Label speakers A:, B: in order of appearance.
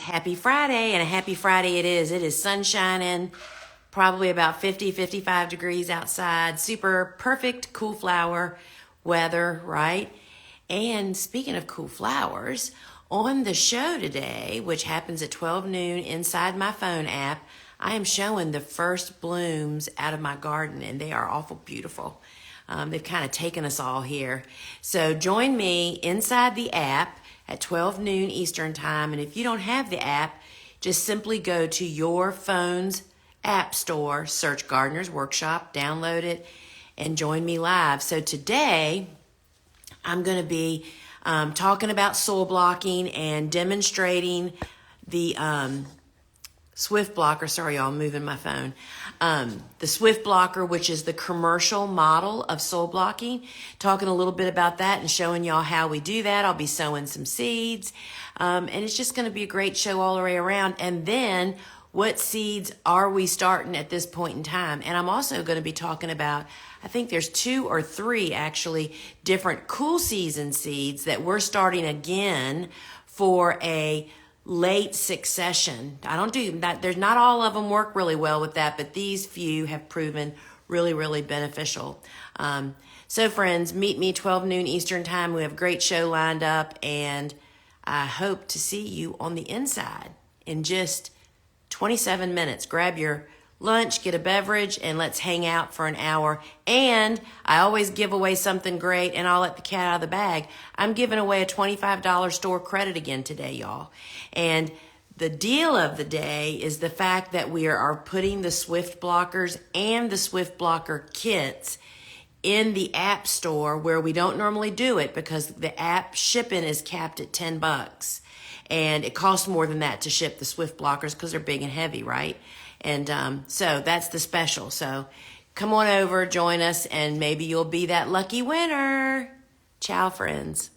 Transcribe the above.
A: Happy Friday, and a happy Friday it is. It is sun shining, probably about 50, 55 degrees outside. Super perfect cool flower weather, right? And speaking of cool flowers, on the show today, which happens at 12 noon inside my phone app, I am showing the first blooms out of my garden, and they are awful beautiful. They've kind of taken us all here. So join me inside the app at 12 noon Eastern time. And if you don't have the app, just simply go to your phone's app store, search Gardener's Workshop, download it, and join me live. So today, I'm going to be talking about soil blocking and demonstrating the Swift Blocker. Sorry, y'all, I'm moving my phone. The Swift Blocker, which is the commercial model of soil blocking. Talking a little bit about that and showing y'all how we do that. I'll be sowing some seeds. And it's just going to be a great show all the way around. And then what seeds are we starting at this point in time? And I'm also going to be talking about, I think there's 2 or 3 actually different cool season seeds that we're starting again for a late succession. I don't do that. There's not all of them work really well with that, but these few have proven really, really beneficial. So friends, meet me 12 noon Eastern time. We have a great show lined up, and I hope to see you on the inside in just 27 minutes. Grab your lunch, get a beverage, and let's hang out for an hour. And I always give away something great, and I'll let the cat out of the bag. I'm giving away a $25 store credit again today, y'all. And the deal of the day is the fact that we are putting the Swift Blockers and the Swift Blocker kits in the app store, where we don't normally do it because the app shipping is capped at $10. And it costs more than that to ship the Swift Blockers because they're big and heavy, right? And so that's the special. So come on over, join us, and maybe you'll be that lucky winner. Ciao, friends.